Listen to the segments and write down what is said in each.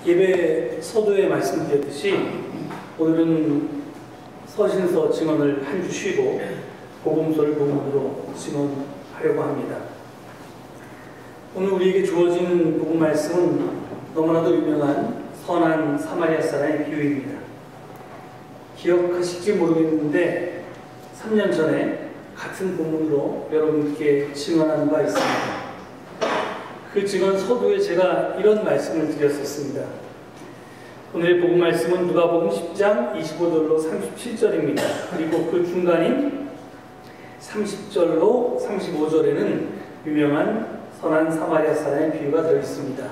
예배 서두에 말씀드렸듯이 오늘은 서신서 증언을 한 주 쉬고 복음서를 본문으로 증언하려고 합니다. 오늘 우리에게 주어진 복음 말씀은 너무나도 유명한 선한 사마리아 사람의 비유입니다. 기억하실지 모르겠는데 3년 전에 같은 본문으로 여러분께 증언한 바 있습니다. 그 증언 서두에 제가 이런 말씀을 드렸었습니다. 오늘의 복음 말씀은 누가복음 10장 25절로 37절입니다. 그리고 그 중간인 30절로 35절에는 유명한 선한 사마리아 사람의 비유가 들어있습니다.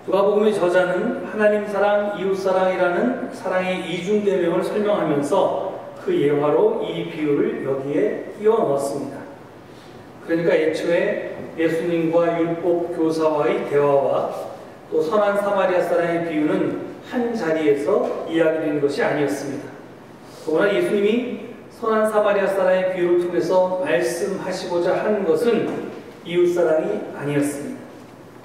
누가복음의 저자는 하나님 사랑, 이웃 사랑이라는 사랑의 이중대명을 설명하면서 그 예화로 이 비유를 여기에 끼워 넣었습니다. 그러니까 애초에 예수님과 율법 교사와의 대화와 또 선한 사마리아 사람의 비유는 한 자리에서 이야기되는 것이 아니었습니다. 더구나 예수님이 선한 사마리아 사람의 비유를 통해서 말씀하시고자 한 것은 이웃사랑이 아니었습니다.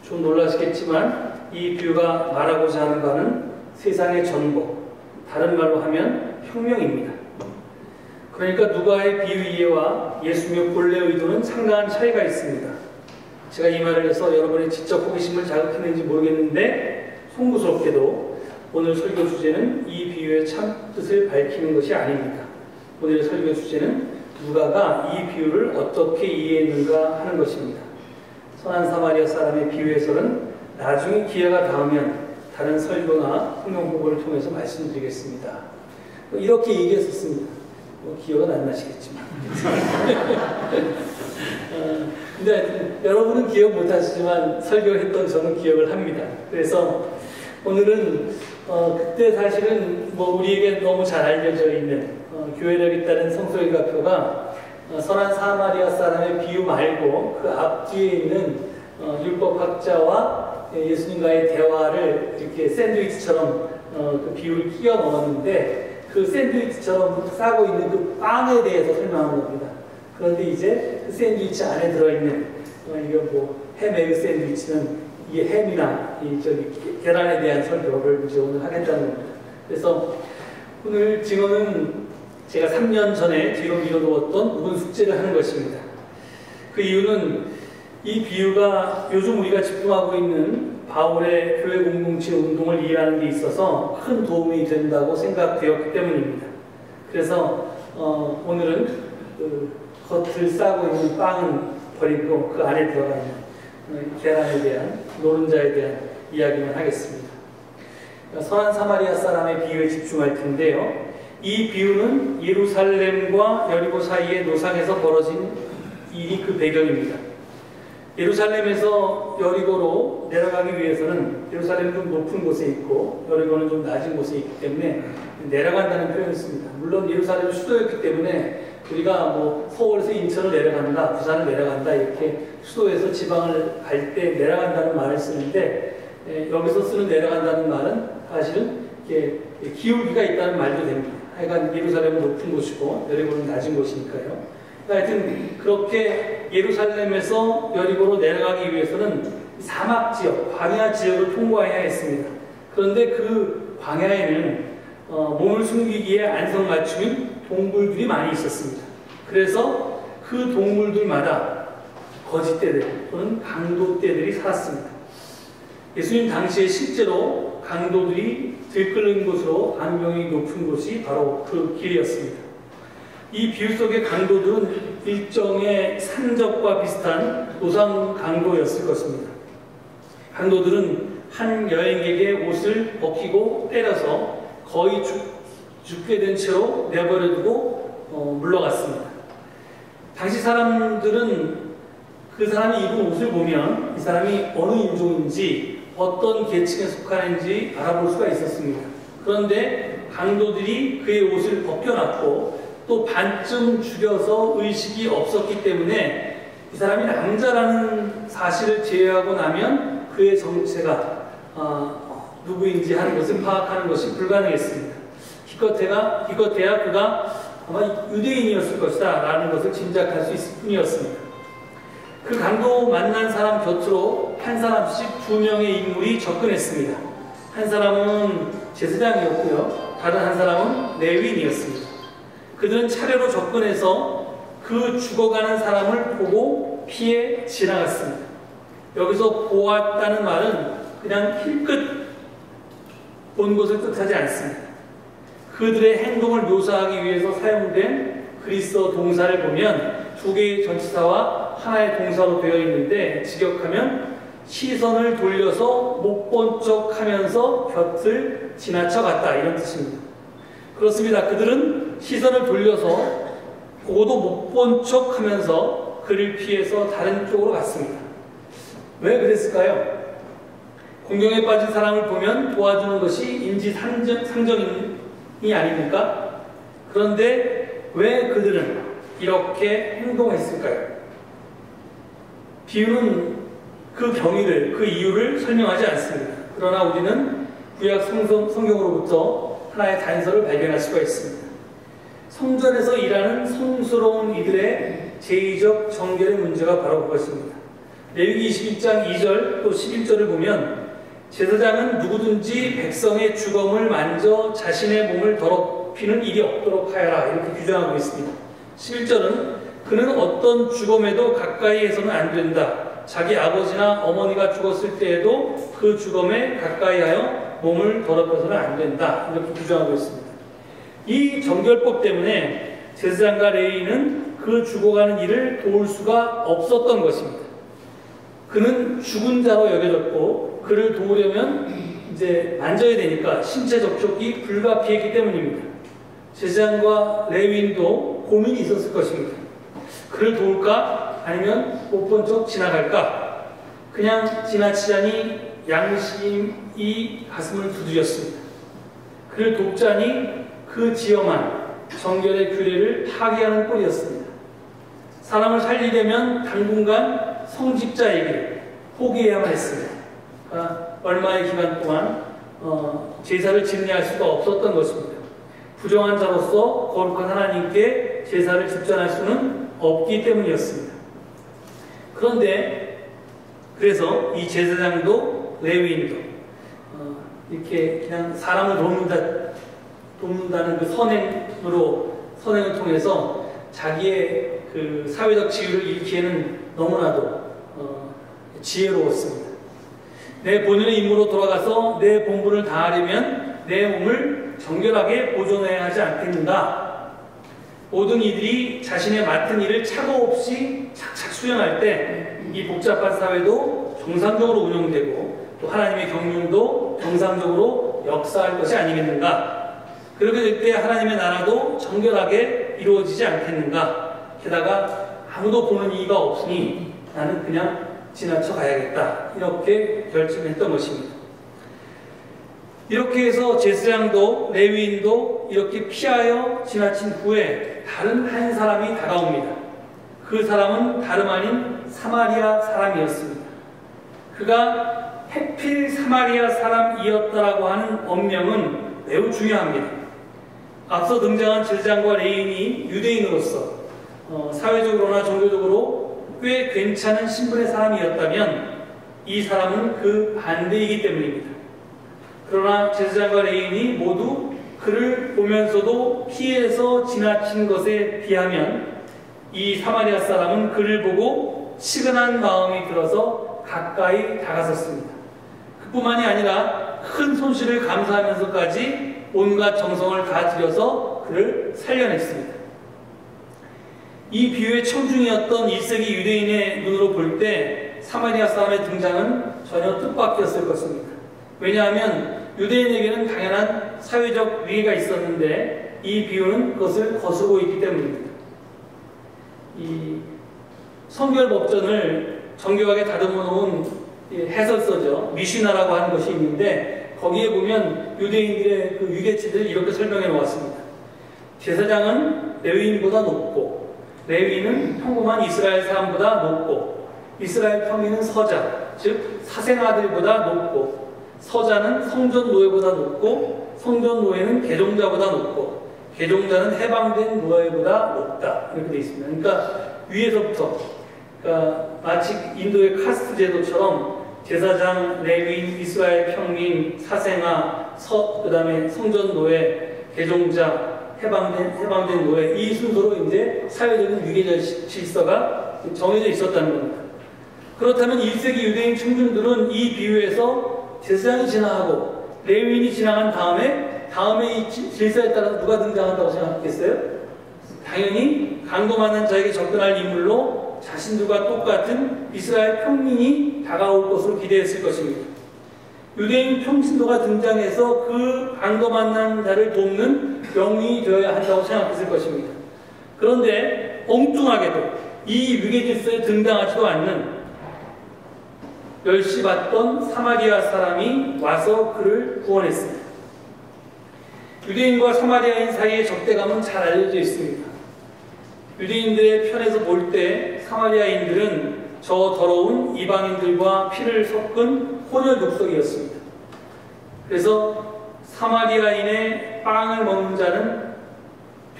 좀 놀라시겠지만 이 비유가 말하고자 하는 바는 세상의 전복, 다른 말로 하면 혁명입니다. 그러니까 누가의 비유 이해와 예수님의 본래 의도는 상당한 차이가 있습니다. 제가 이 말을 해서 여러분의 지적 호기심을 자극했는지 모르겠는데 송구스럽게도 오늘 설교 주제는 이 비유의 참 뜻을 밝히는 것이 아닙니다. 오늘의 설교 주제는 누가가 이 비유를 어떻게 이해했는가 하는 것입니다. 선한 사마리아 사람의 비유에서는 나중에 기회가 닿으면 다른 설교나 성경 공부를 통해서 말씀드리겠습니다. 이렇게 얘기했었습니다. 기억은 안 나시겠지만. 근데 여러분은 기억 못 하시지만 설교했던 저는 기억을 합니다. 그래서 오늘은 그때 사실은 우리에게 너무 잘 알려져 있는 교회력에 따른 성서일가표가 선한 사마리아 사람의 비유 말고 그 앞뒤에 있는 율법학자와 예수님과의 대화를 이렇게 샌드위치처럼 그 비유를 끼워 넣었는데 그 샌드위치처럼 싸고 있는 그 빵에 대해서 설명한 겁니다. 그런데 이제 그 샌드위치 안에 들어있는 이거 햄 에그 샌드위치는 이게 햄이나 계란에 대한 설교를 이제 오늘 하겠다는 겁니다. 그래서 오늘 증언은 제가 3년 전에 뒤로 미뤄두었던 묵은 숙제를 하는 것입니다. 그 이유는 이 비유가 요즘 우리가 집중하고 있는 바울의 교회 공동체 운동을 이해하는 데 있어서 큰 도움이 된다고 생각되었기 때문입니다. 그래서 오늘은 그 겉을 싸고 있는 빵은 버리고 그 안에 들어가 있는 계란에 대한 노른자에 대한 이야기만 하겠습니다. 선한 사마리아 사람의 비유에 집중할 텐데요. 이 비유는 예루살렘과 여리고 사이의 노상에서 벌어진 일이 그 배경입니다. 예루살렘에서 여리고로 내려가기 위해서는 예루살렘은 좀 높은 곳에 있고 여리고는 좀 낮은 곳에 있기 때문에 내려간다는 표현을 씁니다. 물론 예루살렘은 수도였기 때문에 우리가 서울에서 인천을 내려간다, 부산을 내려간다 이렇게 수도에서 지방을 갈 때 내려간다는 말을 쓰는데 여기서 쓰는 내려간다는 말은 사실은 기울기가 있다는 말도 됩니다. 하여간 예루살렘은 높은 곳이고 여리고는 낮은 곳이니까요. 하여튼 그렇게 예루살렘에서 여리고로 내려가기 위해서는 사막 지역, 광야 지역을 통과해야 했습니다. 그런데 그 광야에는 몸을 숨기기에 안성맞춤인 동물들이 많이 있었습니다. 그래서 그 동물들마다 거짓떼들 또는 강도떼들이 살았습니다. 예수님 당시에 실제로 강도들이 들끓는 곳으로 안경이 높은 곳이 바로 그 길이었습니다. 이 비유 속의 강도들은 일종의 산적과 비슷한 노상 강도였을 것입니다. 강도들은 한 여행객의 옷을 벗기고 때려서 거의 죽게 된 채로 내버려두고 물러갔습니다. 당시 사람들은 그 사람이 입은 옷을 보면 이 사람이 어느 인종인지 어떤 계층에 속하는지 알아볼 수가 있었습니다. 그런데 강도들이 그의 옷을 벗겨놨고 또 반쯤 죽여서 의식이 없었기 때문에 이 사람이 남자라는 사실을 제외하고 나면 그의 정체가 누구인지 하는 것을 파악하는 것이 불가능했습니다. 기껏해야 그가 아마 유대인이었을 것이다 라는 것을 짐작할 수 있을 뿐이었습니다. 그 강도 만난 사람 곁으로 한 사람씩 2명의 인물이 접근했습니다. 한 사람은 제사장이었고요. 다른 한 사람은 레위인이었습니다. 그들은 차례로 접근해서 그 죽어가는 사람을 보고 피해 지나갔습니다. 여기서 보았다는 말은 그냥 힐끗 본 것을 뜻하지 않습니다. 그들의 행동을 묘사하기 위해서 사용된 그리스어 동사를 보면 두 개의 전치사와 하나의 동사로 되어 있는데, 직역하면 시선을 돌려서 못 본 척 하면서 곁을 지나쳐 갔다, 이런 뜻입니다. 그렇습니다. 그들은 시선을 돌려서 보고도 못 본 척 하면서 그를 피해서 다른 쪽으로 갔습니다. 왜 그랬을까요? 공경에 빠진 사람을 보면 도와주는 것이 인지상정이 아닙니까? 그런데 왜 그들은 이렇게 행동했을까요? 비유는 그 경위를, 그 이유를 설명하지 않습니다. 그러나 우리는 구약 성경으로부터 하나의 단서를 발견할 수가 있습니다. 성전에서 일하는 성스러운 이들의 제의적 정결의 문제가 바로 그것입니다. 레위기 22장 2절 또 11절을 보면 제사장은 누구든지 백성의 주검을 만져 자신의 몸을 더럽히는 일이 없도록 하여라, 이렇게 규정하고 있습니다. 11절은 그는 어떤 주검에도 가까이 해서는 안 된다. 자기 아버지나 어머니가 죽었을 때에도 그 주검에 가까이 하여 몸을 더럽혀서는 안 된다, 이렇게 규정하고 있습니다. 이 정결법 때문에 제사장과 레위인은 그 죽어가는 일을 도울 수가 없었던 것입니다. 그는 죽은 자로 여겨졌고 그를 도우려면 이제 만져야 되니까 신체 접촉이 불가피했기 때문입니다. 제사장과 레위인도 고민이 있었을 것입니다. 그를 도울까? 아니면 못 본 척 지나갈까? 그냥 지나치자니 양심이 가슴을 두드렸습니다. 그를 돕자니 그 지엄한 정결의 규례를 파괴하는 꼴이었습니다. 사람을 살리려면 당분간 성직자에게 포기해야만 했습니다. 그러니까 얼마의 기간 동안 제사를 집례할 수가 없었던 것입니다. 부정한 자로서 거룩한 하나님께 제사를 집전할 수는 없기 때문이었습니다. 그런데 그래서 이 제사장도 레위인도 이렇게 그냥 사람을 돕는다는 그 선행을 통해서 자기의 그 사회적 지위를 잃기에는 너무나도 지혜로웠습니다. 내 본연의 임무로 돌아가서 내 본분을 다하려면 내 몸을 정결하게 보존해야 하지 않겠는가? 모든 이들이 자신의 맡은 일을 착오 없이 착착 수행할 때 이 복잡한 사회도 정상적으로 운영되고 또 하나님의 경륜도 정상적으로 역사할 것이 아니겠는가? 그렇게 될 때 하나님의 나라도 정결하게 이루어지지 않겠는가? 게다가 아무도 보는 이유가 없으니 나는 그냥 지나쳐 가야겠다, 이렇게 결심했던 것입니다. 이렇게 해서 제사장도 레위인도 이렇게 피하여 지나친 후에 다른 한 사람이 다가옵니다. 그 사람은 다름 아닌 사마리아 사람이었습니다. 그가 해필 사마리아 사람이었다라고 하는 언명은 매우 중요합니다. 앞서 등장한 제사장과 레위인이 유대인으로서 사회적으로나 종교적으로 꽤 괜찮은 신분의 사람이었다면 이 사람은 그 반대이기 때문입니다. 그러나 제사장과 레위인이 모두 그를 보면서도 피해서 지나친 것에 비하면 이 사마리아 사람은 그를 보고 치근한 마음이 들어서 가까이 다가섰습니다. 그뿐만이 아니라 큰 손실을 감수하면서까지 온갖 정성을 다 들여서 그를 살려냈습니다. 이 비유의 청중이었던 1세기 유대인의 눈으로 볼 때 사마리아 사람의 등장은 전혀 뜻밖이었을 것입니다. 왜냐하면 유대인에게는 당연한 사회적 위계가 있었는데 이 비유는 그것을 거스르고 있기 때문입니다. 이 성결법전을 정교하게 다듬어 놓은 해설서죠. 미시나라고 하는 것이 있는데 거기에 보면 유대인들의 그 위계치들을 이렇게 설명해 놓았습니다. 제사장은 레위인보다 높고 레위인은 평범한 이스라엘 사람보다 높고 이스라엘 평민은 서자, 즉 사생아들보다 높고 서자는 성전 노예보다 높고 성전 노예는 개종자보다 높고 개종자는 해방된 노예보다 높다, 이렇게 되어 있습니다. 그러니까 위에서부터, 그러니까 마치 인도의 카스트 제도처럼 제사장, 레위인, 이스라엘 평민, 사생아, 그 다음에 성전 노예, 개종자, 해방된 노예, 이 순서로 이제 사회적인 위계 질서가 정해져 있었다는 겁니다. 그렇다면 1세기 유대인 청중들은 이 비유에서 제사장이 지나가고 레위인이 지나간 다음에 이 질서에 따라서 누가 등장한다고 생각했겠어요? 당연히 강도만한 자에게 접근할 인물로 자신들과 똑같은 이스라엘 평민이 다가올 것으로 기대했을 것입니다. 유대인 평신도가 등장해서 그 강도 만난 자를 돕는 영웅이 되어야 한다고 생각했을 것입니다. 그런데 엉뚱하게도 이 위계 질서에 등장하지도 않는 멸시받던 사마리아 사람이 와서 그를 구원했습니다. 유대인과 사마리아인 사이의 적대감은 잘 알려져 있습니다. 유대인들의 편에서 볼 때 사마리아인들은 저 더러운 이방인들과 피를 섞은 혼혈 족속이었습니다. 그래서 사마리아인의 빵을 먹는 자는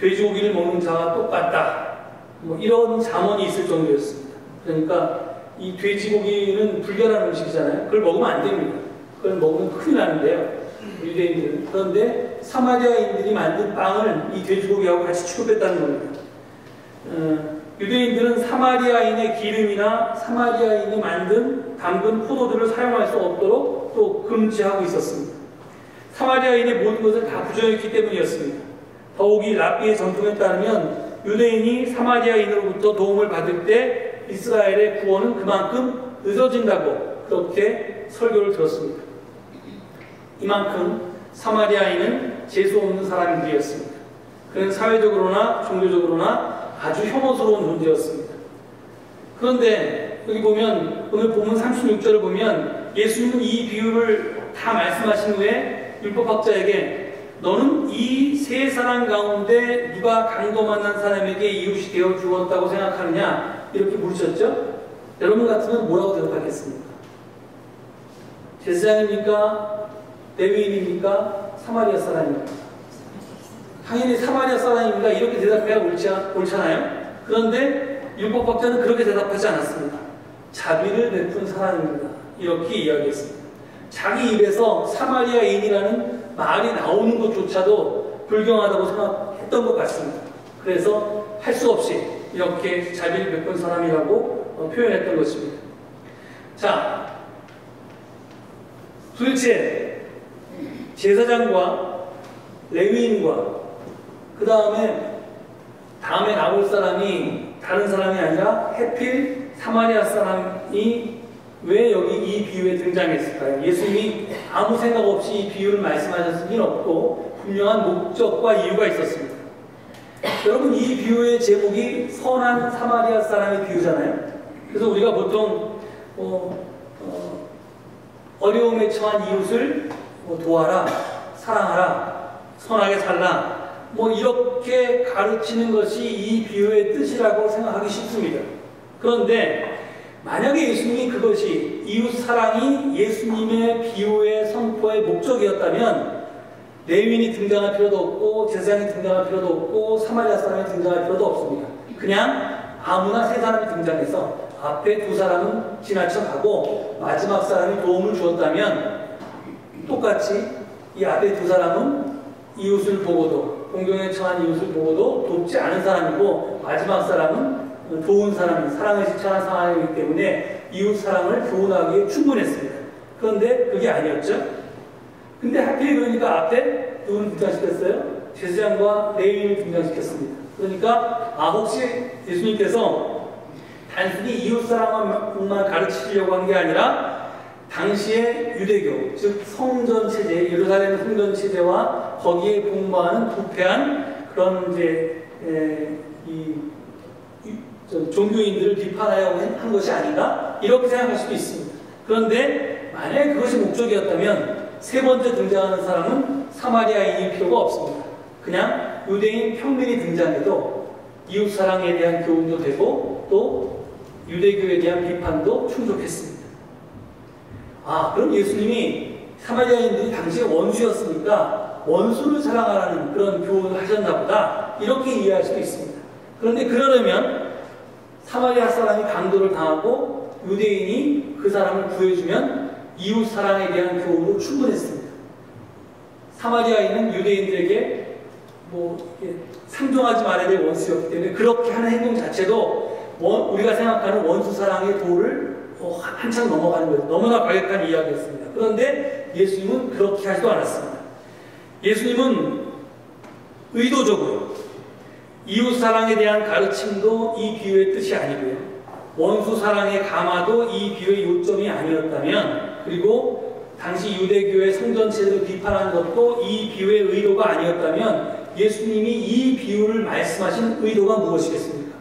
돼지고기를 먹는 자와 똑같다. 이런 잠언이 있을 정도였습니다. 그러니까 이 돼지고기는 불결한 음식이잖아요. 그걸 먹으면 안 됩니다. 그걸 먹으면 큰일 나는데요. 유대인들은. 그런데 사마리아인들이 만든 빵을 이 돼지고기하고 같이 취급했다는 겁니다. 유대인들은 사마리아인의 기름이나 사마리아인이 담근 포도주를 사용할 수 없도록 또 금지하고 있었습니다. 사마리아인의 모든 것을 다 부정했기 때문이었습니다. 더욱이 랍비의 전통에 따르면 유대인이 사마리아인으로부터 도움을 받을 때 이스라엘의 구원은 그만큼 늦어진다고 그렇게 설교를 들었습니다. 이만큼 사마리아인은 재수 없는 사람들이었습니다. 그는 사회적으로나 종교적으로나 아주 혐오스러운 존재였습니다. 그런데 여기 보면 오늘 본문 36절을 보면 예수님은 이 비유를 다 말씀하신 후에 율법학자에게 너는 이 세 사람 가운데 누가 강도 만난 사람에게 이웃이 되어 주었다고 생각하느냐 이렇게 물으셨죠? 여러분 같으면 뭐라고 대답하겠습니까? 제사장입니까? 레위인입니까? 사마리아 사람입니까? 당연히 사마리아 사람입니다. 이렇게 대답해야 옳잖아요. 그런데 율법학자는 그렇게 대답하지 않았습니다. 자비를 베푼 사람입니다. 이렇게 이야기했습니다. 자기 입에서 사마리아인이라는 말이 나오는 것조차도 불경하다고 생각했던 것 같습니다. 그래서 할 수 없이 이렇게 자비를 베푼 사람이라고 표현했던 것입니다. 자, 도대체 제사장과 레위인과 그 다음에 나올 사람이 다른 사람이 아니라 해필 사마리아 사람이 왜 여기 이 비유에 등장했을까요? 예수님이 아무 생각 없이 이 비유를 말씀하셨을 리는 없고 분명한 목적과 이유가 있었습니다. 여러분, 이 비유의 제목이 선한 사마리아 사람의 비유잖아요. 그래서 우리가 보통 어려움에 처한 이웃을 도와라, 사랑하라, 선하게 살라 이렇게 가르치는 것이 이 비유의 뜻이라고 생각하기 쉽습니다. 그런데 만약에 예수님이 그것이 이웃 사랑이 예수님의 비유의 선포의 목적이었다면 레위인이 등장할 필요도 없고 제사장이 등장할 필요도 없고 사마리아 사람이 등장할 필요도 없습니다. 그냥 아무나 세 사람이 등장해서 앞에 두 사람은 지나쳐가고 마지막 사람이 도움을 주었다면 똑같이 이 앞에 두 사람은 이웃을 보고도 공경에 처한 이웃을 보고도 돕지 않은 사람이고 마지막 사람은 좋은 사람, 사랑을 실천한 사람이기 때문에 이웃 사랑을 교훈하기에 충분했습니다. 그런데 그게 아니었죠. 근데 하필 그러니까 앞에 누구를 등장시켰어요? 제사장과 레위인을 등장시켰습니다. 그러니까 혹시 예수님께서 단순히 이웃 사랑만 가르치려고 한 게 아니라 당시의 유대교, 즉 성전 체제, 예루살렘 성전 체제와 거기에 복무하는 부패한 그런 이제 종교인들을 비판하려고 한 것이 아닌가? 이렇게 생각할 수도 있습니다. 그런데 만약에 그것이 목적이었다면 세 번째 등장하는 사람은 사마리아인일 필요가 없습니다. 그냥 유대인 평민이 등장해도 이웃 사랑에 대한 교훈도 되고 또 유대교에 대한 비판도 충족했습니다. 그럼 예수님이 사마리아인들이 당시에 원수였으니까 원수를 사랑하라는 그런 교훈을 하셨나 보다 이렇게 이해할 수도 있습니다. 그런데 그러려면 사마리아 사람이 강도를 당하고 유대인이 그 사람을 구해주면 이웃 사랑에 대한 교훈으로 충분했습니다. 사마리아인은 유대인들에게 상종하지 말아야 될 원수였기 때문에 그렇게 하는 행동 자체도 우리가 생각하는 원수 사랑의 도를 한참 넘어가는 거예요. 너무나 과격한 이야기였습니다. 그런데 예수님은 그렇게 하지도 않았습니다. 예수님은 의도적으로 이웃 사랑에 대한 가르침도 이 비유의 뜻이 아니고요, 원수 사랑의 감화도 이 비유의 요점이 아니었다면, 그리고 당시 유대교의 성전체를 비판한 것도 이 비유의 의도가 아니었다면 예수님이 이 비유를 말씀하신 의도가 무엇이겠습니까?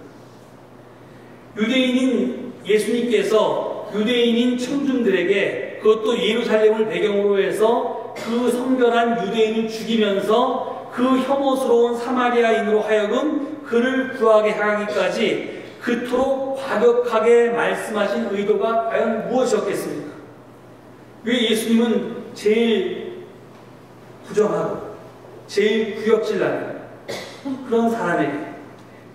예수님께서 유대인인 청중들에게, 그것도 예루살렘을 배경으로 해서 그 성결한 유대인을 죽이면서 그 혐오스러운 사마리아인으로 하여금 그를 구하게 하기까지 그토록 과격하게 말씀하신 의도가 과연 무엇이었겠습니까? 왜 예수님은 제일 부정하고 제일 구역질나는 그런 사람에게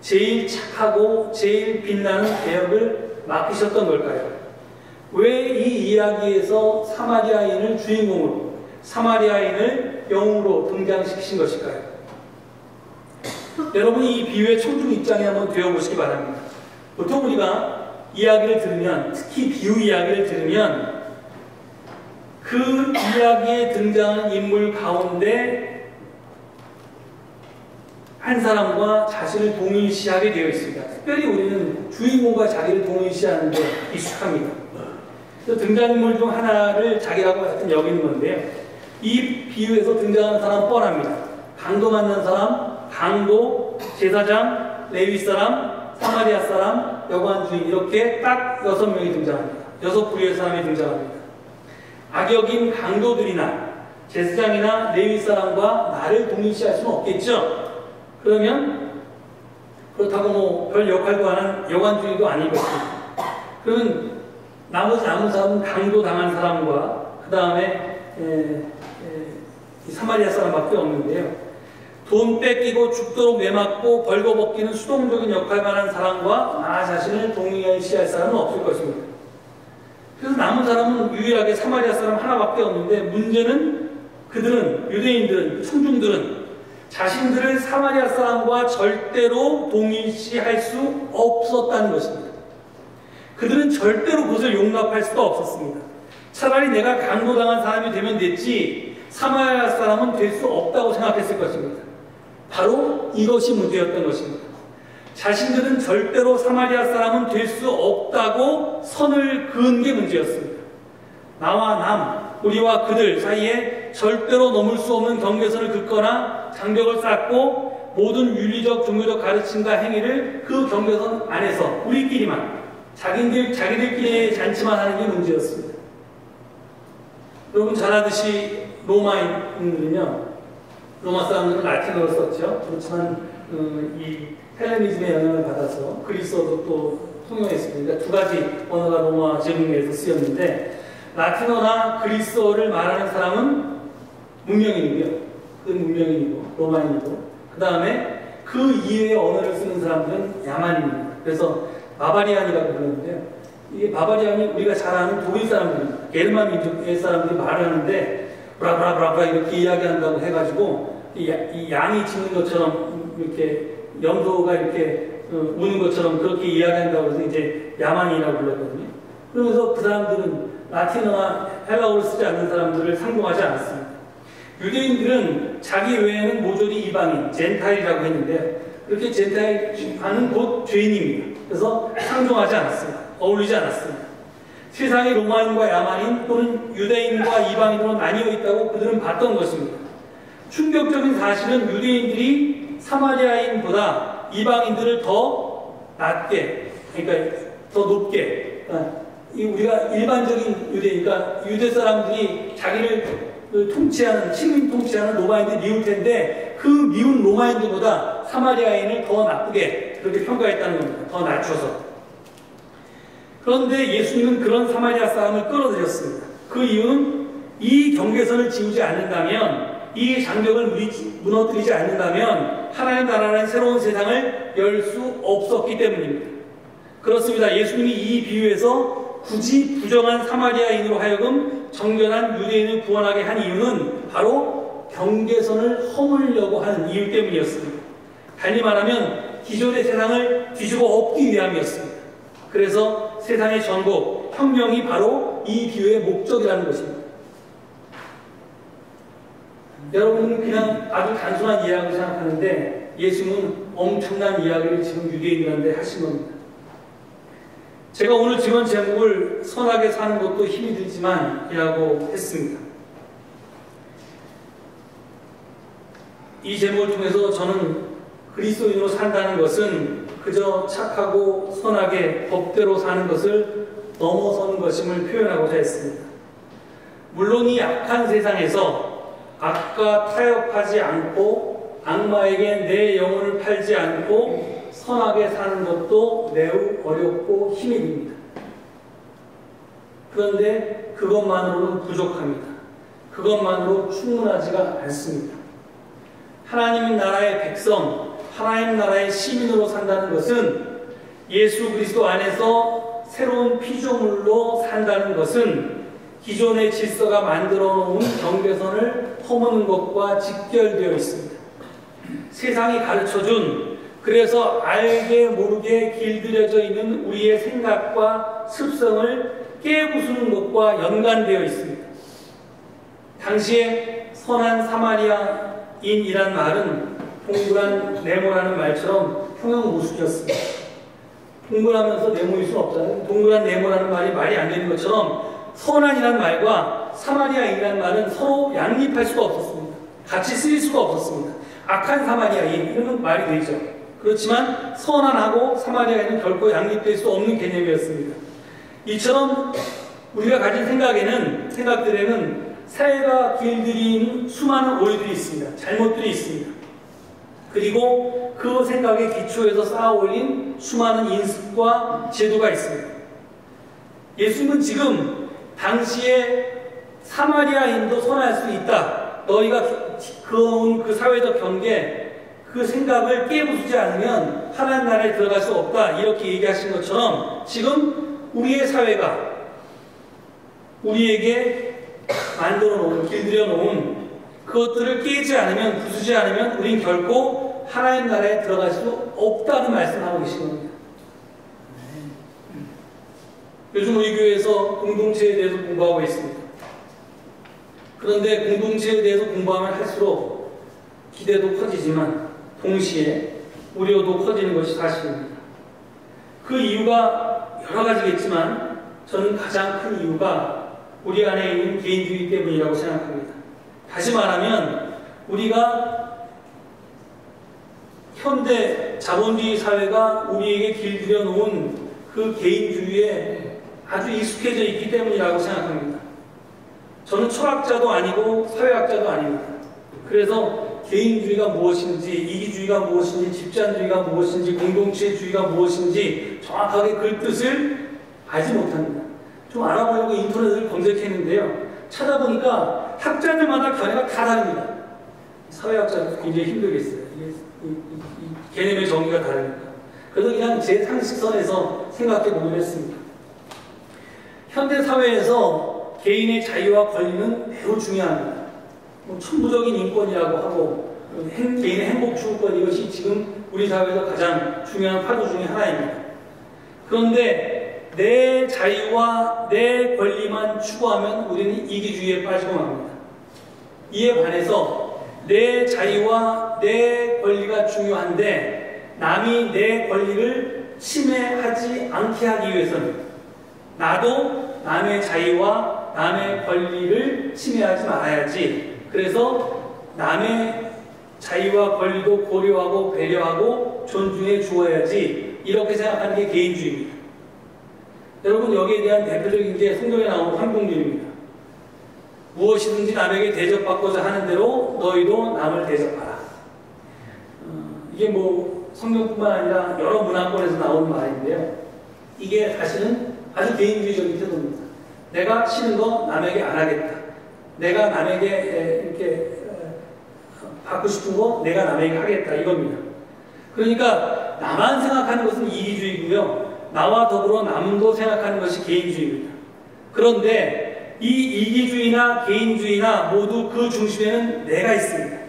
제일 착하고 제일 빛나는 대역을 맡기셨던 걸까요? 왜 이 이야기에서 사마리아인을 주인공으로, 사마리아인을 영웅으로 등장시키신 것일까요? 여러분이 이 비유의 청중 입장에 한번 되어보시기 바랍니다. 보통 우리가 이야기를 들으면, 특히 비유 이야기를 들으면 그 이야기에 등장하는 인물 가운데 한 사람과 자신을 동일시하게 되어 있습니다. 특별히 우리는 주인공과 자기를 동일시하는 데 익숙합니다. 등장인물 중 하나를 자기라고 하여튼 여기는 건데요, 이 비유에서 등장하는 사람은 뻔합니다. 강도 만난 사람, 강도, 제사장, 레위 사람, 사마리아 사람, 여관 주인, 이렇게 딱 6명이 등장합니다. 6부류의 사람이 등장합니다. 악역인 강도들이나 제사장이나 레위 사람과 나를 동일시할 수는 없겠죠. 그렇다고 별 역할도 하는 여관 주인도 아니겠습니다. 그러면 나머지 남은 사람은 강도 당한 사람과 그 다음에 사마리아 사람밖에 없는데요, 돈 뺏기고 죽도록 매맞고 벌거벗기는 수동적인 역할만 한 사람과 나 자신을 동일시할 사람은 없을 것입니다. 그래서 남은 사람은 유일하게 사마리아 사람 하나밖에 없는데, 문제는 그들은, 유대인들은, 청중들은 자신들을 사마리아 사람과 절대로 동일시할 수 없었다는 것입니다. 그들은 절대로 그것을 용납할 수도 없었습니다. 차라리 내가 강도당한 사람이 되면 됐지 사마리아 사람은 될 수 없다고 생각했을 것입니다. 바로 이것이 문제였던 것입니다. 자신들은 절대로 사마리아 사람은 될 수 없다고 선을 그은 게 문제였습니다. 나와 남, 우리와 그들 사이에 절대로 넘을 수 없는 경계선을 긋거나 장벽을 쌓고 모든 윤리적, 종교적 가르침과 행위를 그 경계선 안에서 우리끼리만, 자기들끼리의 잔치만 하는 게 문제였습니다. 여러분 잘 아듯이 로마인들은요, 로마 사람들은 라틴어를 썼죠. 그렇지만 이 헬레니즘의 영향을 받아서 그리스어도 또 통용했습니다. 그러니까 두 가지 언어가 로마 제국에서 쓰였는데, 라틴어나 그리스어를 말하는 사람은 문명인이고요. 그 문명인이고 로마인이고, 그 다음에 그 이외의 언어를 쓰는 사람들은 야만인입니다. 그래서 바바리안이라고 부르는데요, 이게 바바리안이 우리가 잘 아는 독일 사람들입니다. 게르만 민족의 사람들이 말을 하는데 브라브라브라 이렇게 이야기한다고 해가지고 이 양이 짖는 것처럼, 이렇게 염소가 이렇게 우는 것처럼 그렇게 이야기한다고 해서 이제 야만이라고 불렀거든요. 그러면서 그 사람들은 라틴어나 헬라어를 쓰지 않는 사람들을 상종하지 않았습니다. 유대인들은 자기 외에는 모조리 이방인, 젠타일이라고 했는데, 그렇게 젠타일은 곧 죄인입니다. 그래서 상종하지 않았습니다. 어울리지 않았습니다. 세상의 로마인과 야만인 또는 유대인과 이방인으로 나뉘어 있다고 그들은 봤던 것입니다. 충격적인 사실은 유대인들이 사마리아인보다 이방인들을 더 낮게, 그러니까 더 높게, 우리가 일반적인 유대인, 그러니까 유대 사람들이 자기를 통치하는, 식민 통치하는 로마인들이 미울 텐데, 그 미운 로마인들보다 사마리아인을 더 나쁘게 그렇게 평가했다는 겁니다. 더 낮춰서. 그런데 예수님은 그런 사마리아 사람을 끌어들였습니다. 그 이유는 이 경계선을 지우지 않는다면, 이 장벽을 무너뜨리지 않는다면 하나님 나라라는 새로운 세상을 열 수 없었기 때문입니다. 그렇습니다. 예수님이 이 비유에서 굳이 부정한 사마리아인으로 하여금 정결한 유대인을 구원하게 한 이유는 바로 경계선을 허물려고 하는 이유 때문이었습니다. 달리 말하면 기존의 세상을 뒤집어 엎기 위함이었습니다. 그래서 세상의 전복, 혁명이 바로 이 기회의 목적이라는 것입니다. 여러분은 그냥 아주 단순한 이야기를 생각하는데 예수님은 엄청난 이야기를 지금 유대인들한테 하신 겁니다. 제가 오늘 지원 제목을 선하게 사는 것도 힘이 들지만 이라고 했습니다. 이 제목을 통해서 저는 그리스도인으로 산다는 것은 그저 착하고 선하게 법대로 사는 것을 넘어서는 것임을 표현하고자 했습니다. 물론 이 악한 세상에서 악과 타협하지 않고 악마에게 내 영혼을 팔지 않고 선하게 사는 것도 매우 어렵고 힘이 듭니다. 그런데 그것만으로는 부족합니다. 그것만으로 충분하지가 않습니다. 하나님 나라의 백성, 하나님 나라의 시민으로 산다는 것은 예수 그리스도 안에서 새로운 피조물로 산다는 것은 기존의 질서가 만들어 놓은 경계선을 허무는 것과 직결되어 있습니다. 세상이 가르쳐준, 그래서 알게 모르게 길들여져 있는 우리의 생각과 습성을 깨부수는 것과 연관되어 있습니다. 당시에 선한 사마리아인이란 말은 동그란 네모라는 말처럼 평형무수였습니다. 동그라면서 네모일 수는 없잖아요. 동그란 네모라는 말이 안 되는 것처럼 선한이라는 말과 사마리아인이라는 말은 서로 양립할 수가 없었습니다. 같이 쓰일 수가 없었습니다. 악한 사마리아인 이런 말이 되죠. 그렇지만 선한하고 사마리아인은 결코 양립될 수 없는 개념이었습니다. 이처럼 우리가 가진 생각들에는 사회가 길들인 수많은 오해들이 있습니다. 잘못들이 있습니다. 그리고 그 생각에 기초해서 쌓아올린 수많은 인습과 제도가 있습니다. 예수님은 지금 당시에 사마리아인도 선할 수 있다. 너희가 그어온 그 사회적 경계, 그 생각을 깨부수지 않으면 하나님 나라에 들어갈 수 없다. 이렇게 얘기하신 것처럼 지금 우리의 사회가 우리에게 만들어 놓은, 길들여 놓은 그것들을 깨지 않으면, 부수지 않으면 우린 결코 하나님 나라에 들어갈 수 없다는 말씀을 하고 계신 겁니다. 요즘 우리 교회에서 공동체에 대해서 공부하고 있습니다. 그런데 공동체에 대해서 공부하면 할수록 기대도 커지지만 동시에 우려도 커지는 것이 사실입니다. 그 이유가 여러 가지겠지만 저는 가장 큰 이유가 우리 안에 있는 개인주의 때문이라고 생각합니다. 다시 말하면 우리가 현대 자본주의 사회가 우리에게 길들여 놓은 그 개인주의에 아주 익숙해져 있기 때문이라고 생각합니다. 저는 철학자도 아니고 사회학자도 아닙니다. 그래서 개인주의가 무엇인지, 이기주의가 무엇인지, 집단주의가 무엇인지, 공동체주의가 무엇인지 정확하게 그 뜻을 알지 못합니다. 좀 알아보려고 인터넷을 검색했는데요. 찾아보니까 학자들마다 견해가 다 다릅니다. 사회학자도 굉장히 힘들겠어요. 이 개념의 정의가 다르니까. 그래서 그냥 제 상식선에서 생각해 보기로 했습니다. 현대 사회에서 개인의 자유와 권리는 매우 중요합니다. 천부적인 인권이라고 하고 개인의 행복 추구권, 이것이 지금 우리 사회에서 가장 중요한 파도 중에 하나입니다. 그런데 내 자유와 내 권리만 추구하면 우리는 이기주의에 빠지고 맙니다. 이에 반해서 내 자유와 내 권리가 중요한데 남이 내 권리를 침해하지 않게 하기 위해서는 나도 남의 자유와 남의 권리를 침해하지 말아야지. 그래서 남의 자유와 권리도 고려하고 배려하고 존중해 주어야지. 이렇게 생각하는 게 개인주의입니다. 여러분, 여기에 대한 대표적인 게 성경에 나오는 황금률입니다. 무엇이든지 남에게 대접받고자 하는 대로 너희도 남을 대접하라. 이게 뭐 성경뿐만 아니라 여러 문화권에서 나오는 말인데요. 이게 사실은 아주 개인주의적인 태도입니다. 내가 싫은 거 남에게 안 하겠다. 내가 남에게 이렇게 받고 싶은 거 내가 남에게 하겠다. 이겁니다. 그러니까 나만 생각하는 것은 이기주의고요. 나와 더불어 남도 생각하는 것이 개인주의입니다. 그런데 이 이기주의나 개인주의나 모두 그 중심에는 내가 있습니다.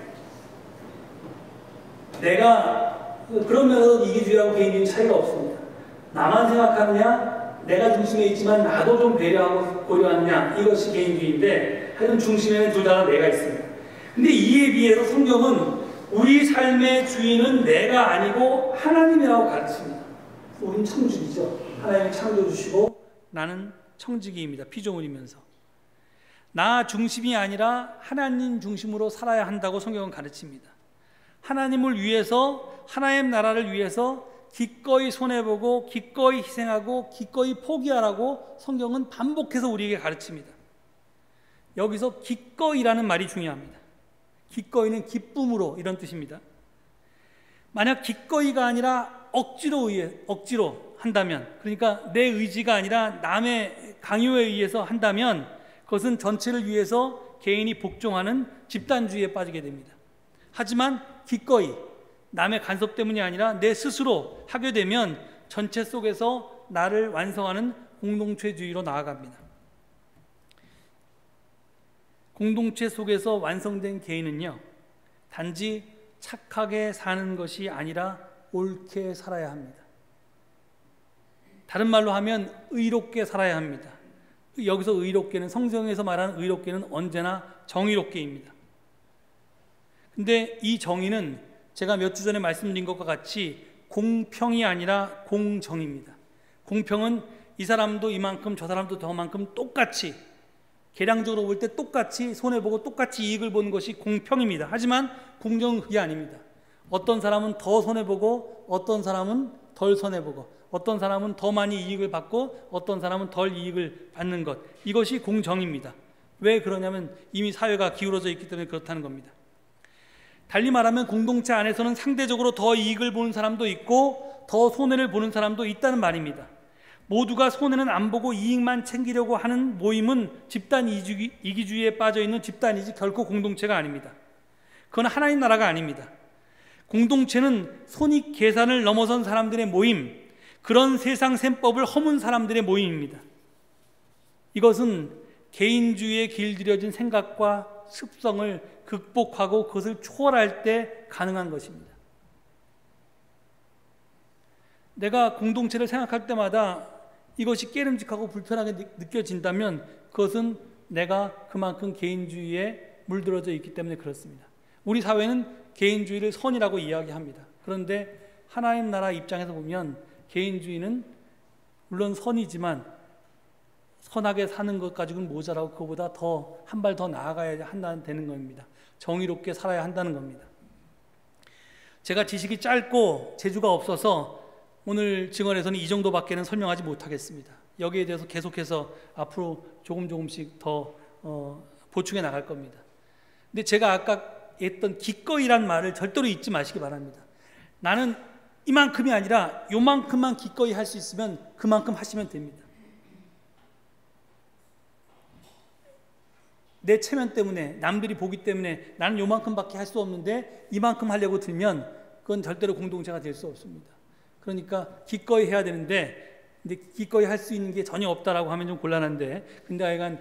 내가, 그러면서 이기주의하고 개인주의 차이가 없습니다. 나만 생각하느냐, 내가 중심에 있지만 나도 좀 배려하고 고려하느냐, 이것이 개인주의인데 하여튼 중심에는 둘 다 내가 있습니다. 근데 이에 비해서 성경은 우리 삶의 주인은 내가 아니고 하나님이라고 가르칩니다. 우리는 창조주이죠. 하나님이 창조주시고 나는 청지기입니다. 피조물이면서. 나 중심이 아니라 하나님 중심으로 살아야 한다고 성경은 가르칩니다. 하나님을 위해서, 하나님 나라를 위해서 기꺼이 손해보고 기꺼이 희생하고 기꺼이 포기하라고 성경은 반복해서 우리에게 가르칩니다. 여기서 기꺼이라는 말이 중요합니다. 기꺼이는 기쁨으로 이런 뜻입니다. 만약 기꺼이가 아니라 억지로 한다면, 그러니까 내 의지가 아니라 남의 강요에 의해서 한다면 그것은 전체를 위해서 개인이 복종하는 집단주의에 빠지게 됩니다. 하지만 기꺼이 남의 간섭 때문이 아니라 내 스스로 하게 되면 전체 속에서 나를 완성하는 공동체주의로 나아갑니다. 공동체 속에서 완성된 개인은요, 단지 착하게 사는 것이 아니라 옳게 살아야 합니다. 다른 말로 하면 의롭게 살아야 합니다. 여기서 의롭게는, 성경에서 말하는 의롭게는 언제나 정의롭게입니다. 근데 이 정의는 제가 몇 주 전에 말씀드린 것과 같이 공평이 아니라 공정입니다. 공평은 이 사람도 이만큼 저 사람도 저만큼 똑같이, 계량적으로 볼 때 똑같이 손해보고 똑같이 이익을 보는 것이 공평입니다. 하지만 공정은 그게 아닙니다. 어떤 사람은 더 손해보고 어떤 사람은 덜 손해보고 어떤 사람은 더 많이 이익을 받고 어떤 사람은 덜 이익을 받는 것, 이것이 공정입니다. 왜 그러냐면 이미 사회가 기울어져 있기 때문에 그렇다는 겁니다. 달리 말하면 공동체 안에서는 상대적으로 더 이익을 보는 사람도 있고 더 손해를 보는 사람도 있다는 말입니다. 모두가 손해는 안 보고 이익만 챙기려고 하는 모임은 집단 이기주의에 빠져있는 집단이지 결코 공동체가 아닙니다. 그건 하나님 나라가 아닙니다. 공동체는 손익 계산을 넘어선 사람들의 모임, 그런 세상 셈법을 허문 사람들의 모임입니다. 이것은 개인주의에 길들여진 생각과 습성을 극복하고 그것을 초월할 때 가능한 것입니다. 내가 공동체를 생각할 때마다 이것이 깨름직하고 불편하게 느껴진다면 그것은 내가 그만큼 개인주의에 물들어져 있기 때문에 그렇습니다. 우리 사회는 개인주의를 선이라고 이야기합니다. 그런데 하나님 나라 입장에서 보면 개인주의는 물론 선이지만 선하게 사는 것 가지고는 모자라고 그거보다 더 한 발 더 나아가야 한다는 겁니다. 정의롭게 살아야 한다는 겁니다. 제가 지식이 짧고 재주가 없어서 오늘 증언에서는 이 정도밖에는 설명하지 못하겠습니다. 여기에 대해서 계속해서 앞으로 조금씩 더 보충해 나갈 겁니다. 근데 제가 아까 했던 기꺼이란 말을 절대로 잊지 마시기 바랍니다. 나는 이만큼이 아니라 요만큼만 기꺼이 할 수 있으면 그만큼 하시면 됩니다. 내 체면 때문에, 남들이 보기 때문에 나는 요만큼밖에 할 수 없는데 이만큼 하려고 들면 그건 절대로 공동체가 될 수 없습니다. 그러니까 기꺼이 해야 되는데, 근데 기꺼이 할 수 있는 게 전혀 없다라고 하면 좀 곤란한데, 근데 하여간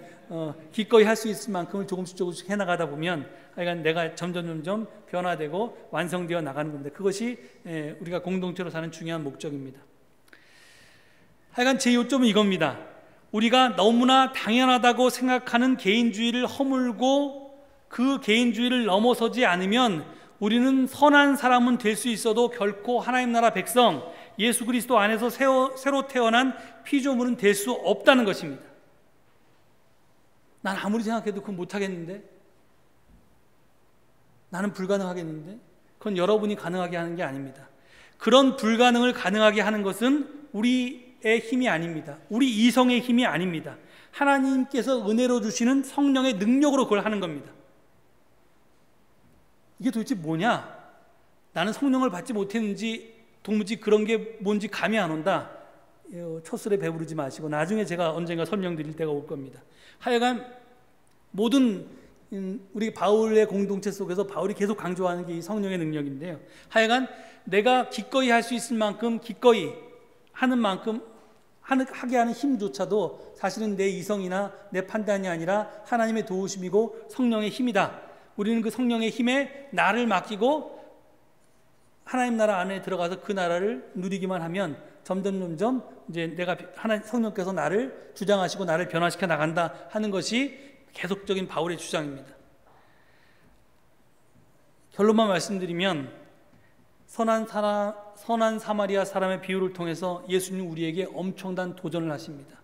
기꺼이 할 수 있을 만큼을 조금씩 해나가다 보면 하여간 내가 점점 변화되고 완성되어 나가는 건데, 그것이 우리가 공동체로 사는 중요한 목적입니다. 하여간 제 요점은 이겁니다. 우리가 너무나 당연하다고 생각하는 개인주의를 허물고 그 개인주의를 넘어서지 않으면 우리는 선한 사람은 될 수 있어도 결코 하나님 나라 백성, 예수 그리스도 안에서 새로 태어난 피조물은 될 수 없다는 것입니다. 난 아무리 생각해도 그건 못하겠는데, 나는 불가능하겠는데, 그건 여러분이 가능하게 하는 게 아닙니다. 그런 불가능을 가능하게 하는 것은 우리의 힘이 아닙니다. 우리 이성의 힘이 아닙니다. 하나님께서 은혜로 주시는 성령의 능력으로 그걸 하는 겁니다. 이게 도대체 뭐냐? 나는 성령을 받지 못했는지 도무지 그런 게 뭔지 감이 안 온다. 첫술에 배부르지 마시고 나중에 제가 언젠가 설명드릴 때가 올 겁니다. 하여간 모든 우리 바울의 공동체 속에서 바울이 계속 강조하는 게 이 성령의 능력인데요. 하여간 내가 기꺼이 할 수 있을 만큼 기꺼이 하는 만큼 하게 하는 힘조차도 사실은 내 이성이나 내 판단이 아니라 하나님의 도우심이고 성령의 힘이다. 우리는 그 성령의 힘에 나를 맡기고 하나님 나라 안에 들어가서 그 나라를 누리기만 하면 점점 이제 내가 성령께서 나를 주장하시고 나를 변화시켜 나간다 하는 것이 계속적인 바울의 주장입니다. 결론만 말씀드리면 선한 사마리아 사람의 비유를 통해서 예수님 우리에게 엄청난 도전을 하십니다.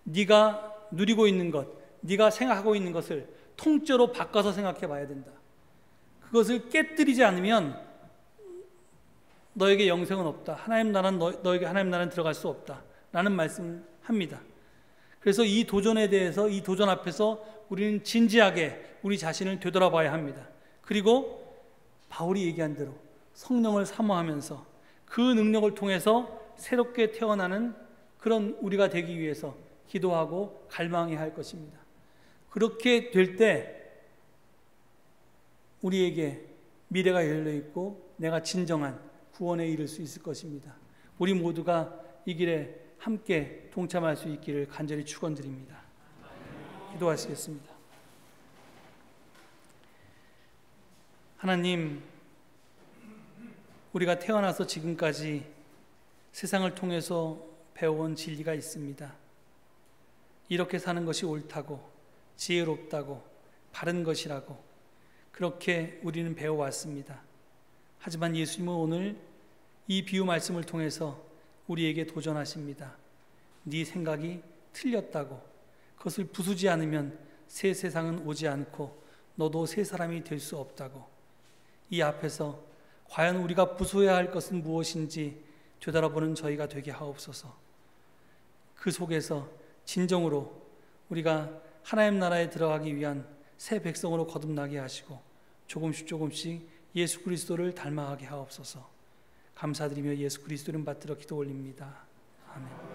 네가 누리고 있는 것, 네가 생각하고 있는 것을 통째로 바꿔서 생각해 봐야 된다. 그것을 깨뜨리지 않으면 너에게 영생은 없다. 하나님 나라는 너에게 하나님 나라는 들어갈 수 없다. 라는 말씀을 합니다. 그래서 이 도전에 대해서, 이 도전 앞에서 우리는 진지하게 우리 자신을 되돌아봐야 합니다. 그리고 바울이 얘기한 대로 성령을 사모하면서 그 능력을 통해서 새롭게 태어나는 그런 우리가 되기 위해서 기도하고 갈망해야 할 것입니다. 그렇게 될 때 우리에게 미래가 열려 있고 내가 진정한 구원에 이를 수 있을 것입니다. 우리 모두가 이 길에 함께 동참할 수 있기를 간절히 축원드립니다. 기도하시겠습니다. 하나님, 우리가 태어나서 지금까지 세상을 통해서 배워온 진리가 있습니다. 이렇게 사는 것이 옳다고, 지혜롭다고, 바른 것이라고 그렇게 우리는 배워왔습니다. 하지만 예수님은 오늘 이 비유 말씀을 통해서 우리에게 도전하십니다. 네 생각이 틀렸다고, 그것을 부수지 않으면 새 세상은 오지 않고 너도 새 사람이 될 수 없다고. 이 앞에서 과연 우리가 부수어야 할 것은 무엇인지 되돌아보는 저희가 되게 하옵소서. 그 속에서 진정으로 우리가 하나님 나라에 들어가기 위한 새 백성으로 거듭나게 하시고 조금씩 예수 그리스도를 닮아가게 하옵소서. 감사드리며 예수 그리스도를 받들어 기도 올립니다. 아멘.